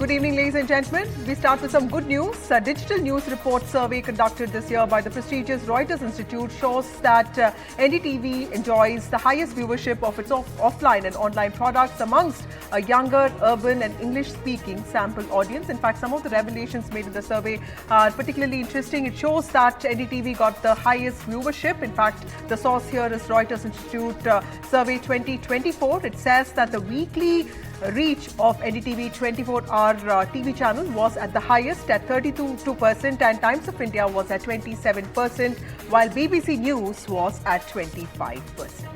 Good evening, ladies and gentlemen. We start with some good news. A digital news report survey conducted this year by the prestigious Reuters Institute shows that NDTV enjoys the highest viewership of its offline and online products amongst a younger, urban and English-speaking sample audience. In fact, some of the revelations made in the survey are particularly interesting. It shows that NDTV got the highest viewership. In fact, the source here is Reuters Institute Survey 2024. It says that the weekly reach of NDTV 24-hour TV channel was at the highest at 32% and Times of India was at 27%, while BBC News was at 25%.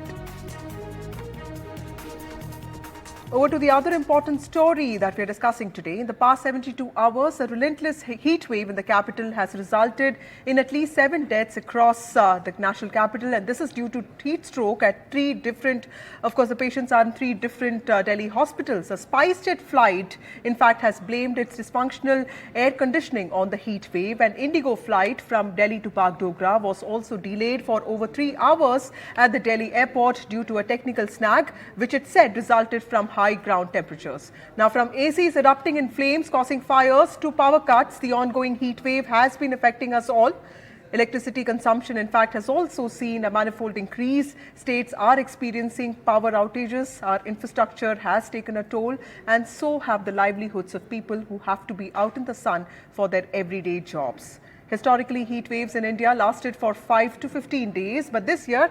Over to the other important story that we are discussing today. In the past 72 hours, a relentless heat wave in the capital has resulted in at least 7 deaths across the national capital, and this is due to heat stroke at 3 different, of course, the patients are in 3 different Delhi hospitals. A SpiceJet flight, in fact, has blamed its dysfunctional air conditioning on the heat wave. An Indigo flight from Delhi to Bagdogra was also delayed for over 3 hours at the Delhi airport due to a technical snag, which it said resulted from high ground temperatures. Now, from ACs erupting in flames causing fires to power cuts, the ongoing heat wave has been affecting us all. Electricity consumption, in fact, has also seen a manifold increase. States are experiencing power outages. Our infrastructure has taken a toll, and so have the livelihoods of people who have to be out in the sun for their everyday jobs. Historically, heat waves in India lasted for 5 to 15 days, but this year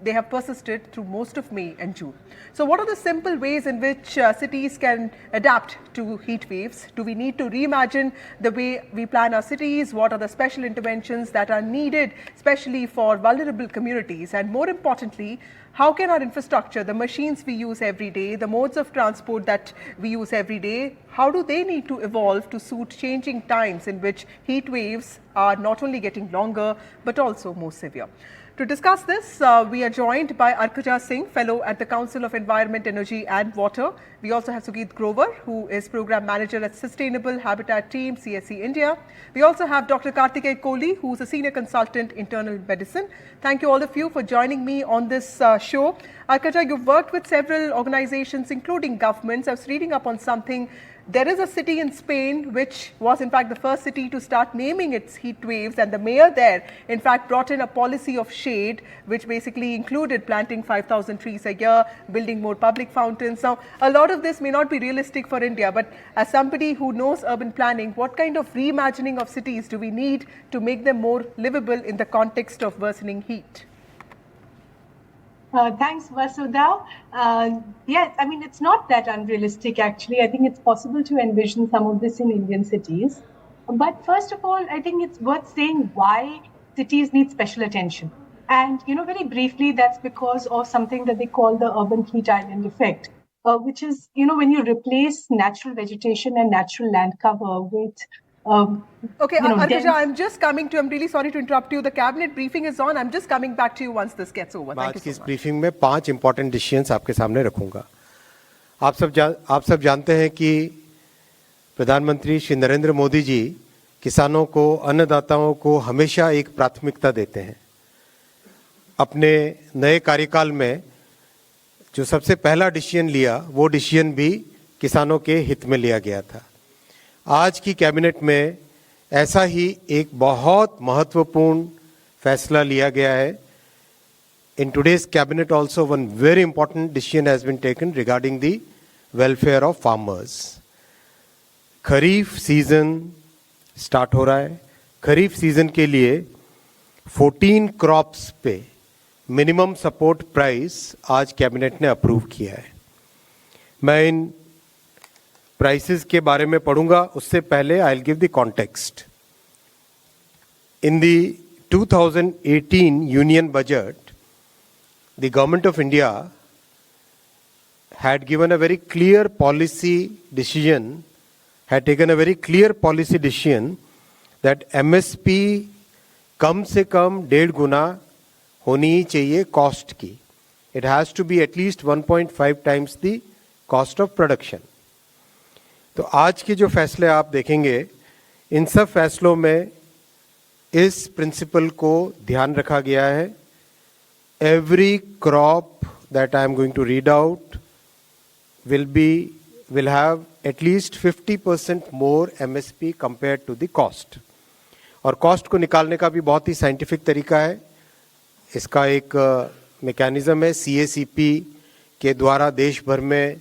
they have persisted through most of May and June. So what are the simple ways in which cities can adapt to heat waves? Do we need to reimagine the way we plan our cities? What are the special interventions that are needed, especially for vulnerable communities? And more importantly, how can our infrastructure, the machines we use every day, the modes of transport that we use every day, how do they need to evolve to suit changing times in which heat waves are not only getting longer, but also more severe? To discuss this, we are joined by Arkaja Singh, Fellow at the Council of Environment, Energy and Water. We also have Sugit Grover, who is Program Manager at Sustainable Habitat Team, CSC India. We also have Dr. Karthikey Kohli, who is a Senior Consultant, Internal Medicine. Thank you all of you for joining me on this show. Arkaja, you've worked with several organizations, including governments. I was reading up on something. There is a city in Spain which was in fact the first city to start naming its heat waves, and the mayor there in fact brought in a policy of shade which basically included planting 5,000 trees a year, building more public fountains. Now, a lot of this may not be realistic for India, but as somebody who knows urban planning, what kind of reimagining of cities do we need to make them more livable in the context of worsening heat? Thanks, Vasudha. Yes, I mean, it's not that unrealistic, actually. I think it's possible to envision some of this in Indian cities. But first of all, I think it's worth saying why cities need special attention. And, very briefly, that's because of something that they call the urban heat island effect, which is, when you replace natural vegetation and natural land cover with okay, Arkaja, I'm just coming to, I'm really sorry to interrupt you. The cabinet briefing is on. I'm just coming back to you once this gets over. Thank you so much. आज की इस briefing में 5 important decisions आपके सामने रखूंगा। आप सब जानते हैं कि प्रधानमंत्री श्री नरेंद्र मोदी जी किसानों को, अन्नदाताओं को हमेशा एक प्राथमिकता देते हैं। अपने नए कार्यकाल में जो सबसे पहला डिसीजन लिया, वो डिसीजन भी किसानों के हित में लिया गया था। आज की कैबिनेट में ऐसा ही एक बहुत महत्वपूर्ण फैसला लिया गया है। In today's cabinet also one very important decision has been taken regarding the welfare of farmers. Kharif season start हो रहा है। खरीफ सीजन के लिए 14 क्रॉप्स पे मिनिमम सपोर्ट प्राइस आज कैबिनेट ने अप्रूव किया है। मैं इन प्राइसेस के बारे में पढ़ूंगा, उससे पहले I will give the context. In the 2018 union budget, the government of India had given a very clear policy decision, had taken a very clear policy decision that MSP कम से कम 1.5 गुना होनी ही चाहिए कॉस्ट की. It has to be at least 1.5 times the cost of production. तो आज के जो फैसले आप देखेंगे, इन सब फैसलों में इस प्रिंसिपल को ध्यान रखा गया है. Every crop that I am going to read out will be will have at least 50% more MSP compared to the cost. और कॉस्ट को निकालने का भी बहुत ही साइंटिफिक तरीका है. इसका एक मैकेनिज्म है. CACP के द्वारा देश भर में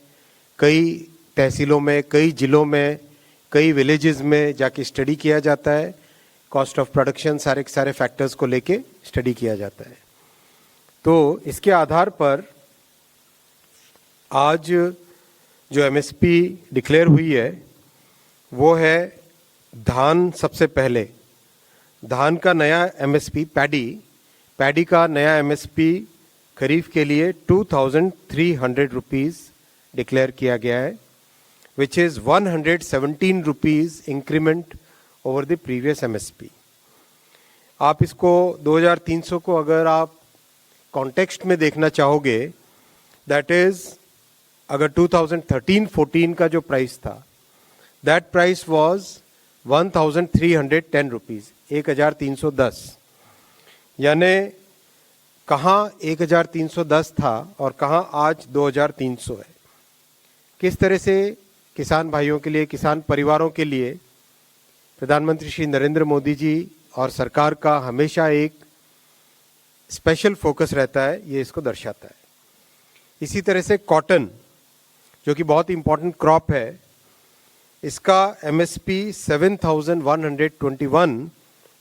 कई तहसीलों में, कई जिलों में, कई विलेजेस में जाके स्टडी किया जाता है. कॉस्ट ऑफ प्रोडक्शन सारे के सारे फैक्टर्स को लेके स्टडी किया जाता है. तो इसके आधार पर आज जो MSP डिक्लेयर हुई है वो है धान. सबसे पहले धान का नया MSP पैडी का नया MSP खरीफ के लिए 2,300 रुपीज डिक्लेयर किया गया है, which is 117 rupees increment over the previous MSP. आप इसको 2,300 को अगर आप कॉन्टेक्स्ट में देखना चाहोगे, दैट इज अगर 2013-14 का जो प्राइस था, दैट प्राइस वाज 1,310 रुपीज, 1,310. यानी कहाँ 1,310 था और कहाँ आज 2,300 है. किस तरह से किसान भाइयों के लिए, किसान परिवारों के लिए प्रधानमंत्री श्री नरेंद्र मोदी जी और सरकार का हमेशा एक स्पेशल फोकस रहता है, ये इसको दर्शाता है. इसी तरह से कॉटन, जो कि बहुत इंपॉर्टेंट क्रॉप है, इसका MSP 7,121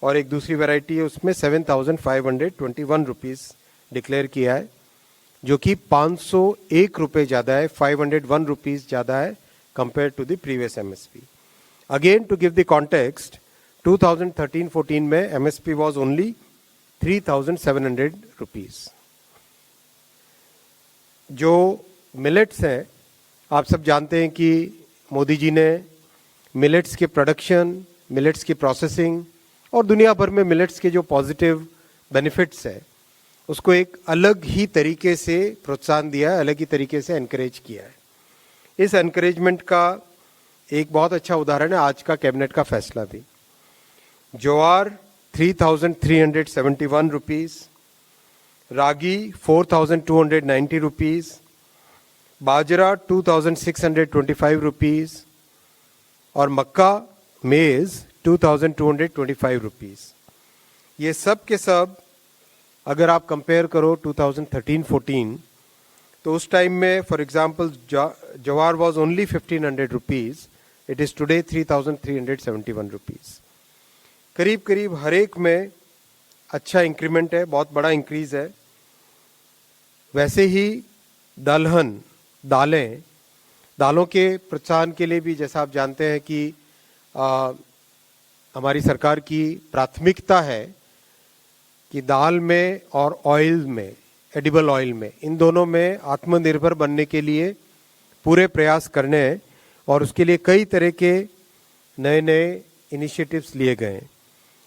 और एक दूसरी वैरायटी है उसमें 7,521 रुपीज डिक्लेयर किया है, जो कि 501 रुपये ज़्यादा है, 501 रुपीज ज़्यादा है compare to the previous MSP. Again to give the context, 2013-14 में MSP वाज ओनली 3,700 रुपीज. जो मिलेट्स हैं, आप सब जानते हैं कि मोदी जी ने मिलेट्स के प्रोडक्शन, मिलेट्स की प्रोसेसिंग और दुनिया भर में मिलेट्स के जो पॉजिटिव बेनिफिट्स है उसको एक अलग ही तरीके से प्रोत्साहन दिया है, अलग ही तरीके से एनकरेज किया है. इस एनकरेजमेंट का एक बहुत अच्छा उदाहरण है आज का कैबिनेट का फैसला भी. ज्वार 3,371 रुपीज, रागी 4,290 रुपीज, बाजरा 2,625 रुपीज और मक्का मेज 2,225 रुपीज. ये सब के सब अगर आप कंपेयर करो 2013-14, तो उस टाइम में for example jowar was only 1,500 rupees, it is today 3,371 rupees. करीब करीब हर एक में अच्छा इंक्रीमेंट है, बहुत बड़ा इंक्रीज है. वैसे ही दलहन, दालों के प्रोत्साहन के लिए भी जैसा आप जानते हैं कि हमारी सरकार की प्राथमिकता है कि दाल में और ऑयल में, एडिबल ऑयल में, इन दोनों में आत्मनिर्भर बनने के लिए पूरे प्रयास करने हैं और उसके लिए कई तरह के नए नए इनिशिएटिव्स लिए गए हैं.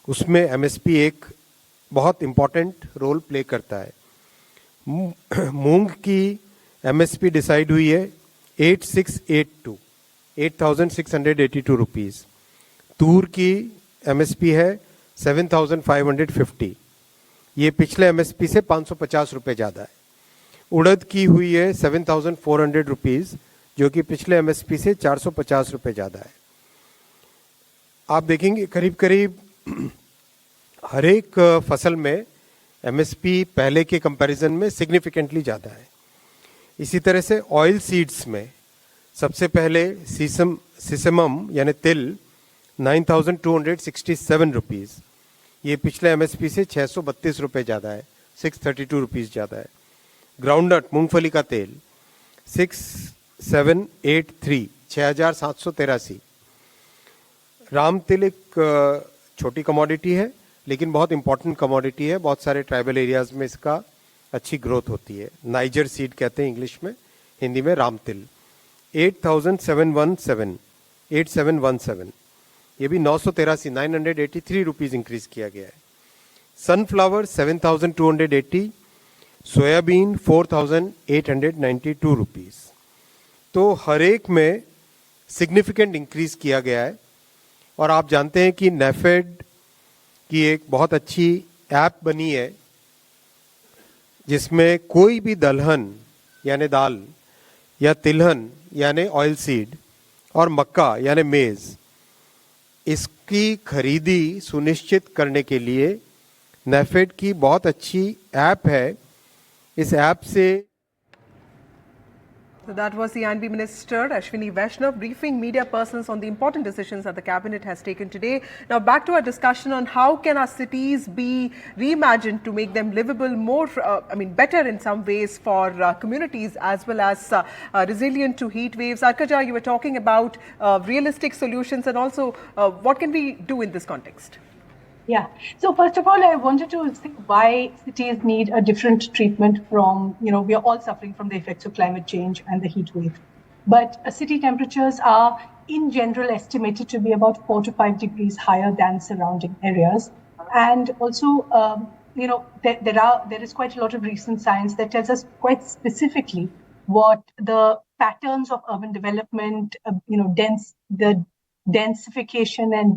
उसमें MSP एक बहुत इम्पॉर्टेंट रोल प्ले करता है. मूंग की MSP डिसाइड हुई है 8,682 रुपीज. तूर की MSP है 7,550, ये पिछले MSP से 550 रुपये ज़्यादा है. उड़द की हुई है 7,400 रुपीज, जो कि पिछले MSP से 450 रुपये ज़्यादा है. आप देखेंगे करीब करीब हर एक फसल में MSP पहले के कंपैरिजन में सिग्निफिकेंटली ज़्यादा है. इसी तरह से ऑयल सीड्स में सबसे पहले सिसमम यानी तिल 9,267 रुपीज़, ये पिछले MSP से 632 रुपये ज़्यादा है, 632 रुपीज़ ज़्यादा है. ग्राउंडनट मूंगफली का तेल 6,783, 6,783. राम तिल एक छोटी कमोडिटी है लेकिन बहुत इंपॉर्टेंट कमोडिटी है. बहुत सारे ट्राइबल एरियाज में इसका अच्छी ग्रोथ होती है. नाइजर सीड कहते हैं इंग्लिश में, हिंदी में राम तिल. 8,717, ये भी 983, 983 रुपीज इंक्रीज किया गया है. Sunflower 7,280, soybean 4,892 rupees. तो हर एक में सिग्निफिकेंट इंक्रीज किया गया है. और आप जानते हैं कि नेफेड की एक बहुत अच्छी ऐप बनी है जिसमें कोई भी दलहन यानी दाल या तिलहन यानी ऑयल सीड और मक्का यानी मेज़, इसकी खरीदी सुनिश्चित करने के लिए नेफेड की बहुत अच्छी ऐप है। इस ऐप से So that was the ANB Minister Ashwini Vaishnav briefing media persons on the important decisions that the cabinet has taken today. Now back to our discussion on how can our cities be reimagined to make them livable, more, better in some ways for communities as well as resilient to heat waves. Arkaja, you were talking about realistic solutions and also what can we do in this context? Yeah. So first of all, I wanted to say why cities need a different treatment from, we are all suffering from the effects of climate change and the heat wave. But city temperatures are in general estimated to be about 4 to 5 degrees higher than surrounding areas. And also, there is quite a lot of recent science that tells us quite specifically what the patterns of urban development, the densification and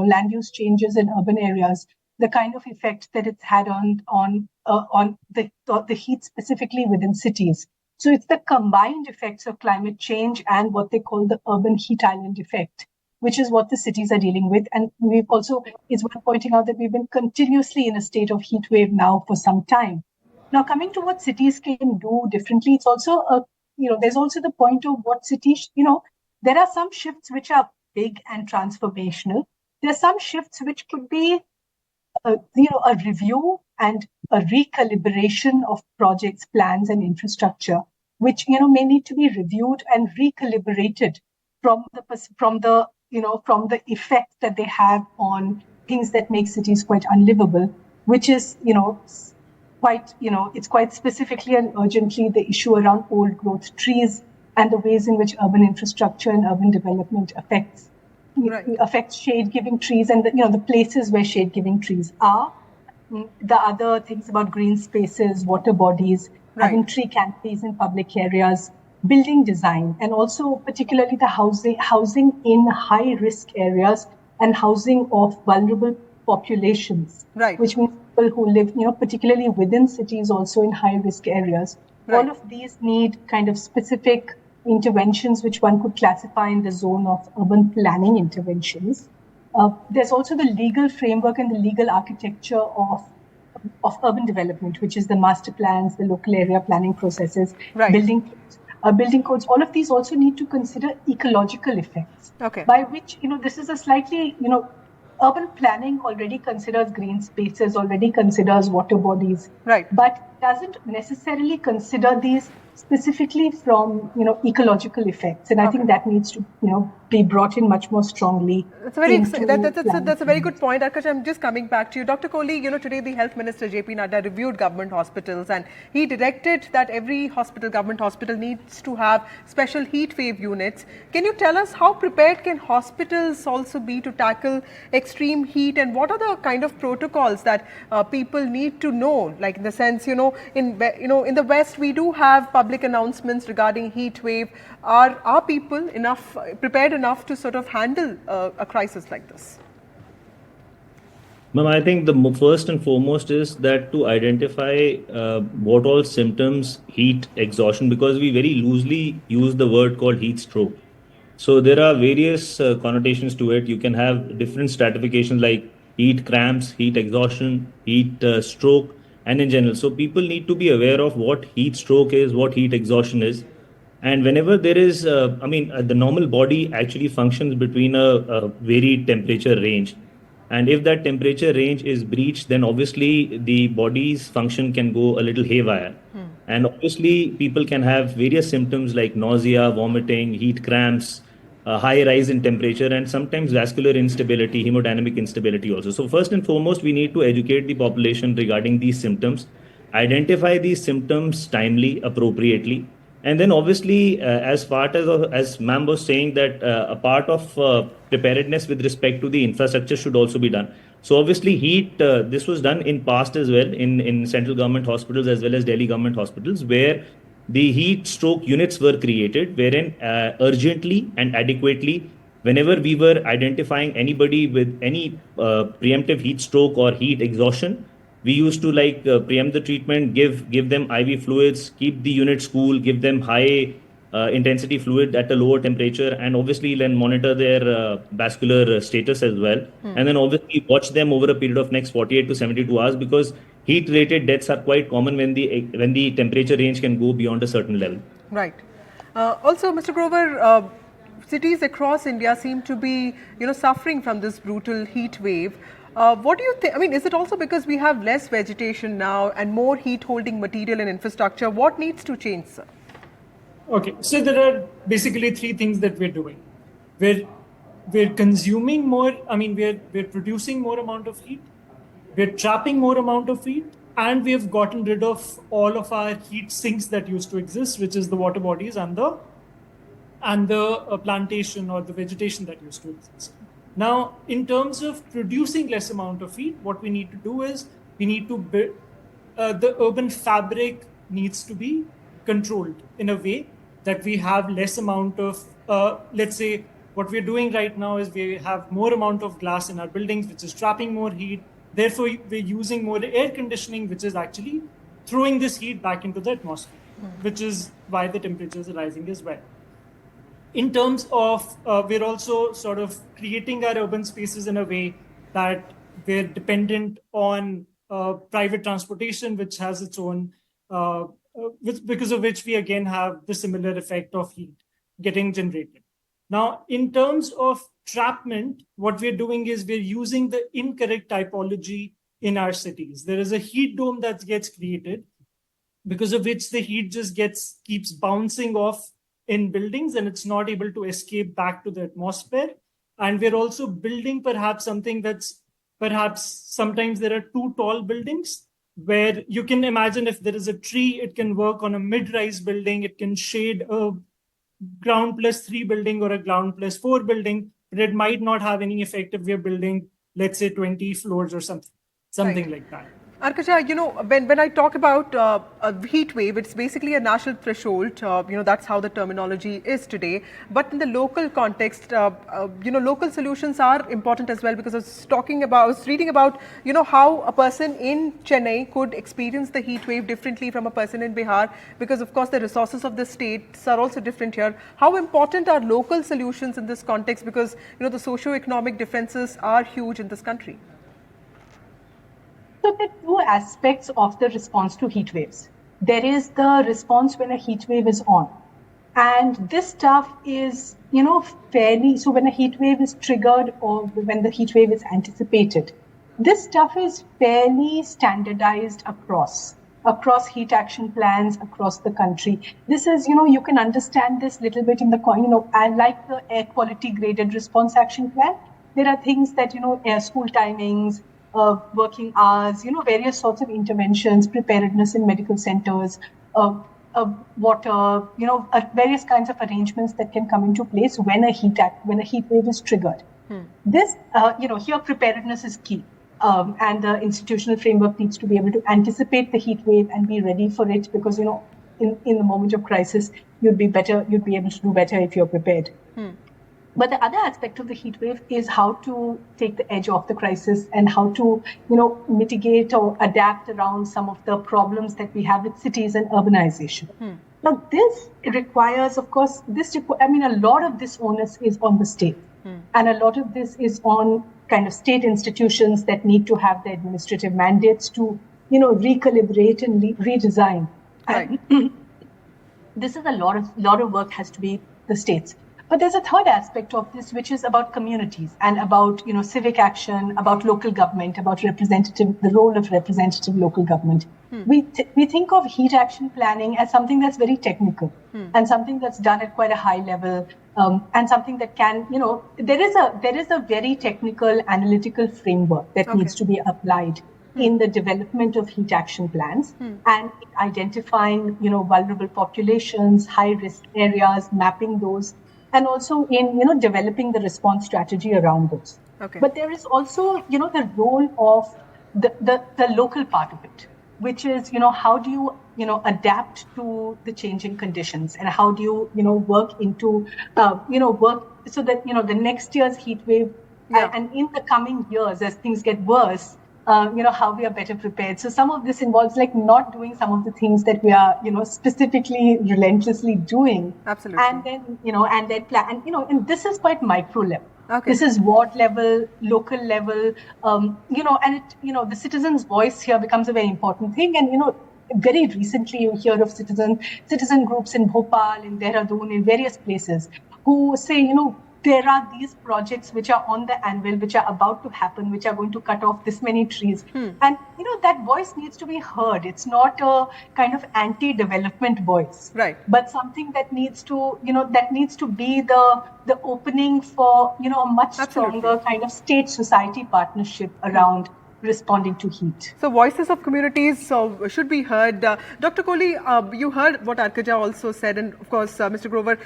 land use changes in urban areas, the kind of effect that it's had on the heat specifically within cities. So it's the combined effects of climate change and what they call the urban heat island effect, which is what the cities are dealing with. And we've also, it's worth pointing out that we've been continuously in a state of heat wave now for some time. Now, coming to what cities can do differently, it's also there's also the point of what cities, there are some shifts which are big and transformational. There are some shifts which could be, a review and a recalibration of projects, plans, and infrastructure, which may need to be reviewed and recalibrated from the effect that they have on things that make cities quite unlivable, which is it's quite specifically and urgently the issue around old growth trees and the ways in which urban infrastructure and urban development affects shade-giving trees and the places where shade-giving trees are. The other things about green spaces, water bodies, having tree canopies in public areas, building design, and also particularly the housing in high-risk areas and housing of vulnerable populations, which means people who live, particularly within cities, also in high-risk areas. All of these need kind of specific interventions which one could classify in the zone of urban planning interventions. There's also the legal framework and the legal architecture of urban development, which is the master plans, the local area planning processes, building codes. All of these also need to consider ecological effects, by which, this is a slightly, urban planning already considers green spaces, already considers water bodies, but doesn't necessarily consider these specifically from ecological effects, and I think that needs to be brought in much more strongly. That's a very good point, Arkash. I'm just coming back to you, Dr. Kohli. Today the Health Minister JP Nadda reviewed government hospitals, and he directed that every government hospital needs to have special heat wave units. Can you tell us how prepared can hospitals also be to tackle extreme heat, and what are the kind of protocols that people need to know? Like in the sense, in the West we do have public announcements regarding heat wave. Are people prepared enough to sort of handle a crisis like this? Ma'am, I think the first and foremost is that to identify what all symptoms heat exhaustion, because we very loosely use the word called heat stroke. So there are various connotations to it. You can have different stratifications like heat cramps, heat exhaustion, heat stroke, and in general. So people need to be aware of what heat stroke is, what heat exhaustion is. And whenever there is, the normal body actually functions between a varied temperature range. And if that temperature range is breached, then obviously the body's function can go a little haywire. And obviously people can have various symptoms like nausea, vomiting, heat cramps, high rise in temperature, and sometimes vascular instability, hemodynamic instability also. So first and foremost, we need to educate the population regarding these symptoms, identify these symptoms timely, appropriately. And then obviously, as far as ma'am was saying, that a part of preparedness with respect to the infrastructure should also be done. So obviously heat, this was done in past as well in central government hospitals as well as Delhi government hospitals, where the heat stroke units were created, wherein urgently and adequately, whenever we were identifying anybody with any preemptive heat stroke or heat exhaustion, we used to preempt the treatment, give them IV fluids, keep the units cool, give them high intensity fluid at a lower temperature, and obviously then monitor their vascular status as well, and then obviously watch them over a period of next 48 to 72 hours, because heat related deaths are quite common when the temperature range can go beyond a certain level. Right. Also, Mr. Grover, cities across India seem to be, suffering from this brutal heat wave. What do you think? I mean, is it also because we have less vegetation now and more heat-holding material and infrastructure? What needs to change, sir? Okay, so there are basically three things that we're doing. We're consuming more. I mean, we're producing more amount of heat. We're trapping more amount of heat, and we've gotten rid of all of our heat sinks that used to exist, which is the water bodies and the plantation or the vegetation that used to exist. Now, in terms of producing less amount of heat, what we need to do is we need to build the urban fabric needs to be controlled in a way that we have less amount of, let's say, what we're doing right now is we have more amount of glass in our buildings, which is trapping more heat. Therefore, we're using more air conditioning, which is actually throwing this heat back into the atmosphere, which is why the temperatures are rising as well. In terms of, we're also sort of creating our urban spaces in a way that we're dependent on private transportation, which has its own, because of which we again have the similar effect of heat getting generated. Now, in terms of trapment, what we're doing is we're using the incorrect typology in our cities. There is a heat dome that gets created, because of which the heat just keeps bouncing off in buildings and it's not able to escape back to the atmosphere. And we're also building perhaps something that's sometimes there are too tall buildings, where you can imagine if there is a tree, it can work on a mid-rise building, it can shade a ground +3 building or a ground +4 building, but it might not have any effect if we're building, let's say, 20 floors or something Right. like that. Arkacha, when I talk about a heat wave, it's basically a national threshold. That's how the terminology is today. But in the local context, local solutions are important as well, because I was reading about, how a person in Chennai could experience the heat wave differently from a person in Bihar, because of course the resources of the states are also different here. How important are local solutions in this context? Because, the socio-economic differences are huge in this country. So there are two aspects of the response to heat waves. There is the response when a heat wave is on. And this stuff is, fairly, so when a heat wave is triggered or when the heat wave is anticipated, this stuff is fairly standardized across heat action plans across the country. This is, you can understand this little bit in the, I like the air quality graded response action plan. There are things that, air school timings, working hours, various sorts of interventions, preparedness in medical centers, water, various kinds of arrangements that can come into place when a heat wave is triggered. This, here preparedness is key. And the institutional framework needs to be able to anticipate the heat wave and be ready for it, because, in the moment of crisis, you'd be able to do better if you're prepared. But the other aspect of the heat wave is how to take the edge off the crisis and how to, mitigate or adapt around some of the problems that we have with cities and urbanization. Now, this requires, of course, a lot of this onus is on the state. And a lot of this is on kind of state institutions that need to have the administrative mandates to, recalibrate and redesign. Right. And this is a lot of work has to be the states. But there's a third aspect of this, which is about communities and about, civic action, about local government, about the role of representative local government. We think of heat action planning as something that's very technical and something that's done at quite a high level, and something that can, there is a very technical analytical framework that needs to be applied in the development of heat action plans and identifying, vulnerable populations, high risk areas, mapping those, and also in, developing the response strategy around those. Okay. But there is also, the role of the local part of it, which is, how do you, adapt to the changing conditions, and how do you, work into, work so that, the next year's heat wave and in the coming years, as things get worse, how we are better prepared. So some of this involves like not doing some of the things that we are, specifically relentlessly doing. Absolutely. And then, and then plan, and this is quite micro level. Okay. This is ward level, local level, and the citizen's voice here becomes a very important thing. And, very recently you hear of citizen groups in Bhopal, in Dehradun, in various places who say, there are these projects which are on the anvil, which are about to happen, which are going to cut off this many trees. And, that voice needs to be heard. It's not a kind of anti-development voice. Right. But something that needs to, be the opening for, a much Absolutely. stronger kind of state-society partnership around responding to heat. So voices of communities should be heard. Dr. Kohli, you heard what Arkaja also said, and of course, Mr. Grover,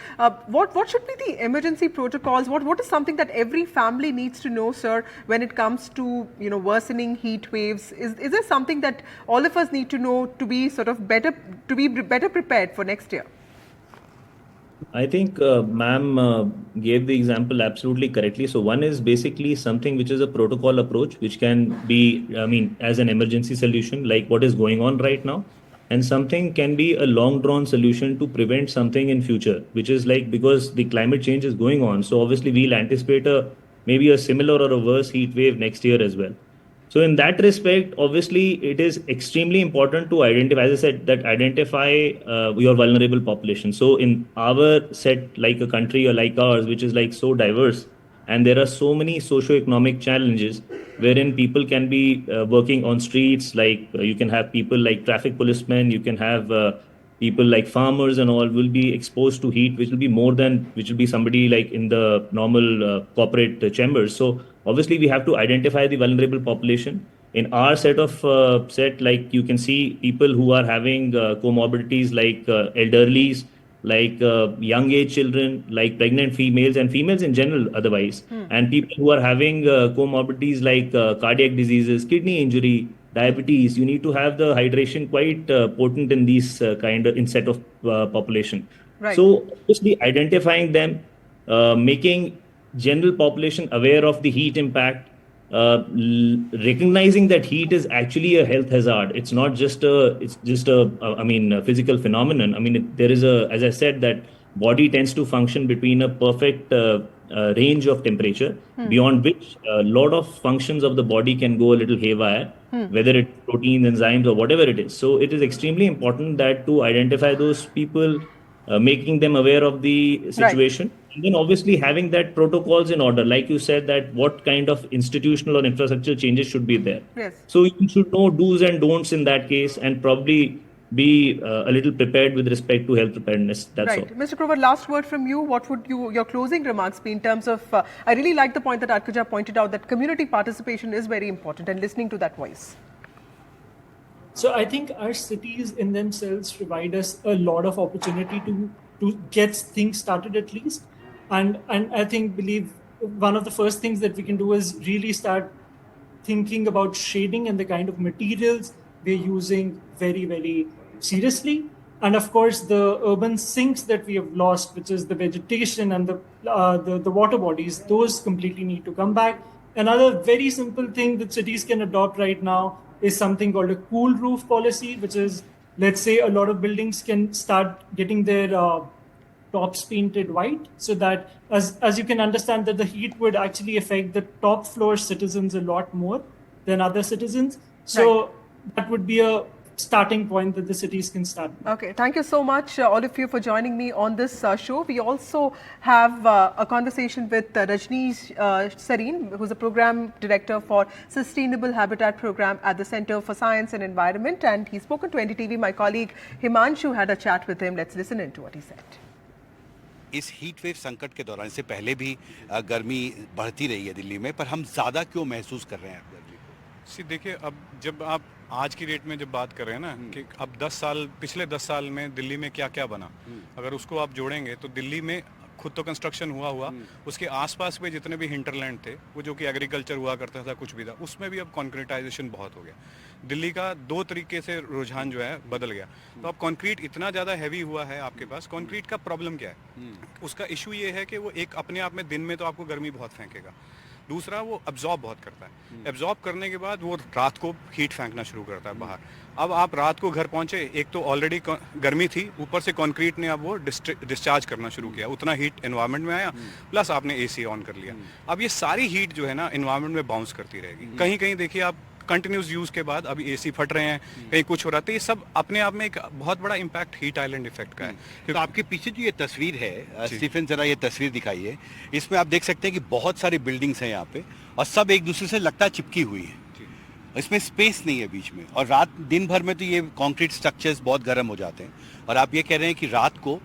what should be the emergency protocols? What is something that every family needs to know, sir, when it comes to worsening heat waves? Is there something that all of us need to know to be better prepared for next year? I think ma'am gave the example absolutely correctly. So one is basically something which is a protocol approach, which can be, as an emergency solution, like what is going on right now. And something can be a long drawn solution to prevent something in future, which is like, because the climate change is going on. So obviously we'll anticipate maybe a similar or a worse heat wave next year as well. So in that respect, obviously, it is extremely important to identify, as I said, identify your vulnerable population. So in our set, like a country or like ours, which is like so diverse, and there are so many socio-economic challenges wherein people can be working on streets, like you can have people like traffic policemen, you can have people like farmers and all will be exposed to heat, which will be somebody like in the normal corporate chambers. So obviously we have to identify the vulnerable population. In our set, like you can see people who are having comorbidities like elderlies, like young age children, like pregnant females and females in general otherwise, and people who are having comorbidities like cardiac diseases, kidney injury, diabetes. You need to have the hydration quite potent in these kind of in set of population. Right. So obviously identifying them, making general population aware of the heat impact, recognizing that heat is actually a health hazard. It's not just a physical phenomenon. There is as I said, that body tends to function between a perfect range of temperature, beyond which a lot of functions of the body can go a little haywire, whether it's proteins, enzymes, or whatever it is. So it is extremely important that to identify those people, making them aware of the situation. Right. And then obviously having that protocols in order, like you said, that what kind of institutional or infrastructure changes should be there. Yes. So you should know do's and don'ts in that case, and probably be a little prepared with respect to health preparedness. That's right. all. Mr. Grover, last word from you. What would your closing remarks be in terms of, I really like the point that Arkaja pointed out, that community participation is very important and listening to that voice. So I think our cities in themselves provide us a lot of opportunity to get things started at least. And I believe one of the first things that we can do is really start thinking about shading and the kind of materials we're using very, very seriously. And of course, the urban sinks that we have lost, which is the vegetation and the water bodies, those completely need to come back. Another very simple thing that cities can adopt right now is something called a cool roof policy, which is, let's say, a lot of buildings can start getting their tops painted white, so that as you can understand that the heat would actually affect the top floor citizens a lot more than other citizens. So right. That would be a starting point that the cities can start. Okay, thank you so much, all of you, for joining me on this show. We also have a conversation with Rajneesh Sareen, who's a program director for Sustainable Habitat Program at the Center for Science and Environment, and he's spoken to NDTV. My colleague Himanshu had a chat with him. Let's listen in to what he said. इस heat wave संकट के दौरान से पहले भी गर्मी बढ़ती रही है दिल्ली में, पर हम ज़्यादा क्यों महसूस कर रहे हैं गर्मी को? देखिए, अब जब आप आज की डेट में जब बात कर रहे हैं ना कि अब पिछले 10 साल में दिल्ली में क्या क्या बना, अगर उसको आप जोड़ेंगे तो दिल्ली में खुद तो कंस्ट्रक्शन हुआ, उसके आसपास में जितने भी हिंटरलैंड थे, वो जो कि एग्रीकल्चर हुआ करता था, कुछ भी था, उसमें भी अब कॉन्क्रीटाइजेशन बहुत हो गया। दिल्ली का 2 तरीके से रुझान जो है बदल गया। तो अब कंक्रीट इतना ज़्यादा हैवी हुआ है आपके पास। कंक्रीट का प्रॉब्लम क्या है? उसका इशू ये है कि वो एक अपने आप में दिन में तो आपको गर्मी बहुत फेंकेगा, दूसरा वो अब्जॉर्ब बहुत करता है, एब्जॉर्ब करने के बाद वो रात को हीट फेंकना शुरू करता है बाहर। अब आप रात को घर पहुंचे, एक तो ऑलरेडी गर्मी थी, ऊपर से कंक्रीट ने अब वो डिस्चार्ज करना शुरू किया, उतना हीट एनवायरनमेंट में आया, प्लस आपने एसी ऑन कर लिया। अब ये सारी हीट जो है ना एनवायरनमेंट में बाउंस करती रहेगी। कहीं कहीं देखिए आप कंटिन्यूस यूज के बाद अभी एसी फट रहे हैं, कहीं कुछ हो रहा है, तो ये सब अपने आप में एक बहुत बड़ा इम्पैक्ट हीट आइलैंड इफेक्ट का है। तो आपके पीछे जो ये तस्वीर है स्टीफन, जरा ये तस्वीर दिखाइए। इसमें आप देख सकते हैं कि बहुत सारी बिल्डिंग्स हैं यहाँ पे और सब एक दूसरे से लगता है चिपकी हुई है, इसमें स्पेस नहीं है बीच में। और रात दिन भर में तो ये कंक्रीट स्ट्रक्चर्स बहुत गर्म हो जाते हैं और आप ये कह रहे हैं कि रात को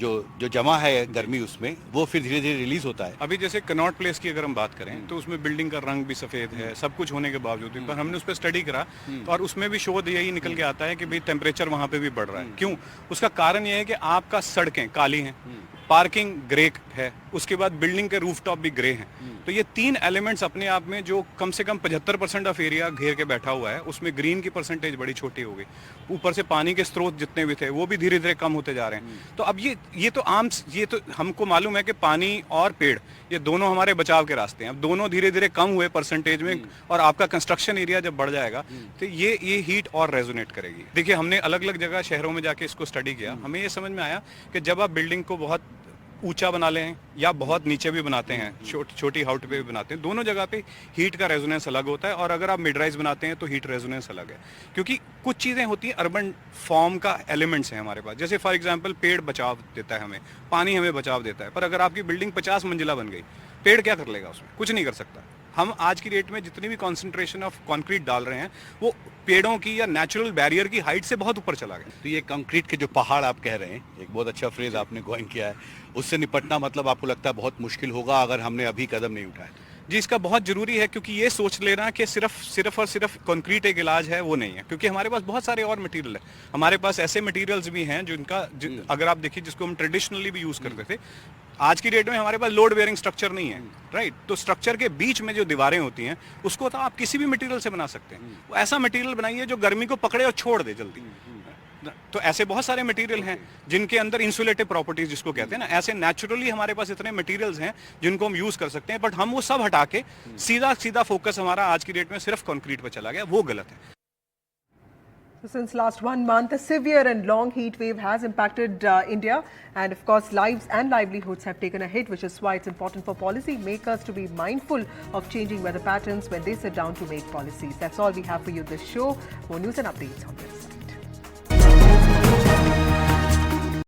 जो जमा है गर्मी उसमें वो फिर धीरे धीरे रिलीज होता है। अभी जैसे कनॉट प्लेस की अगर हम बात करें तो उसमें बिल्डिंग का रंग भी सफेद है, सब कुछ होने के बावजूद भी, पर हमने उस पर स्टडी करा और उसमें भी शोध यही निकल के आता है कि भाई टेम्परेचर वहां पे भी बढ़ रहा है। क्यों? उसका कारण यह है कि आपका सड़कें काली हैं, पार्किंग ग्रे है, उसके बाद बिल्डिंग के रूफटॉप भी ग्रे हैं। तो ये तीन एलिमेंट्स अपने आप में जो कम से कम 75% ऑफ एरिया घेर के बैठा हुआ है, उसमें ग्रीन की परसेंटेज बड़ी छोटी हो गई। ऊपर से पानी के स्रोत जितने भी थे वो भी धीरे धीरे कम होते जा रहे हैं। तो अब ये तो हमको मालूम है कि पानी और पेड़ ये दोनों हमारे बचाव के रास्ते हैं। अब दोनों धीरे धीरे कम हुए परसेंटेज में और आपका कंस्ट्रक्शन एरिया जब बढ़ जाएगा तो ये हीट और रेजोनेट करेगी। देखिए हमने अलग अलग जगह शहरों में जाके इसको स्टडी किया, हमें ये समझ में आया कि जब आप बिल्डिंग को बहुत ऊंचा बना लें या बहुत नीचे भी बनाते हैं, छोटी हाइट पे भी बनाते हैं, दोनों जगह पे हीट का रेजोनेंस अलग होता है। और अगर आप मिड राइज बनाते हैं तो हीट रेजोनेंस अलग है, क्योंकि कुछ चीज़ें होती हैं अर्बन फॉर्म का एलिमेंट्स हैं हमारे पास। जैसे फॉर एग्जांपल पेड़ बचाव देता है हमें, पानी हमें बचाव देता है, पर अगर आपकी बिल्डिंग 50 मंजिला बन गई, पेड़ क्या कर लेगा उसमें? कुछ नहीं कर सकता। हम आज की डेट में जितनी भी कॉन्सेंट्रेशन ऑफ कंक्रीट डाल रहे हैं वो पेड़ों की या नेचुरल बैरियर की हाइट से बहुत ऊपर चला गया। तो ये कंक्रीट के जो पहाड़ आप कह रहे हैं, एक बहुत अच्छा फ्रेज आपने कॉइन किया है, उससे निपटना मतलब आपको लगता है बहुत मुश्किल होगा अगर हमने अभी कदम नहीं उठाया? जी, इसका बहुत जरूरी है, क्योंकि ये सोच लेना कि सिर्फ और सिर्फ कंक्रीट एक इलाज है, वो नहीं है। क्योंकि हमारे पास बहुत सारे और मटेरियल है। हमारे पास ऐसे मटेरियल्स भी हैं अगर आप देखिए जिसको हम ट्रेडिशनली भी यूज करते थे, आज की डेट में हमारे पास लोड बेयरिंग स्ट्रक्चर नहीं है, राइट? तो स्ट्रक्चर के बीच में जो दीवारें होती हैं उसको तो आप किसी भी मटेरियल से बना सकते हैं। वो ऐसा मटेरियल बनाइए जो गर्मी को पकड़े और छोड़ दे जल्दी। तो ऐसे बहुत सारे मटेरियल हैं जिनके अंदर इंसुलेटिव प्रॉपर्टीज जिसको कहते हैं ना, ऐसे नेचुरली हमारे पास इतने मटेरियल्स हैं जिनको हम यूज कर सकते हैं। बट हम वो सब हटा के सीधा फोकस हमारा आज की डेट में सिर्फ कंक्रीट पर चला गया, वो गलत है। So since last 1 month, a severe and long heat wave has impacted India, and of course lives and livelihoods have taken a hit, which is why it's important for policy makers to be mindful of changing weather patterns when they sit down to make policies. That's all we have for you this show. More news and updates on this.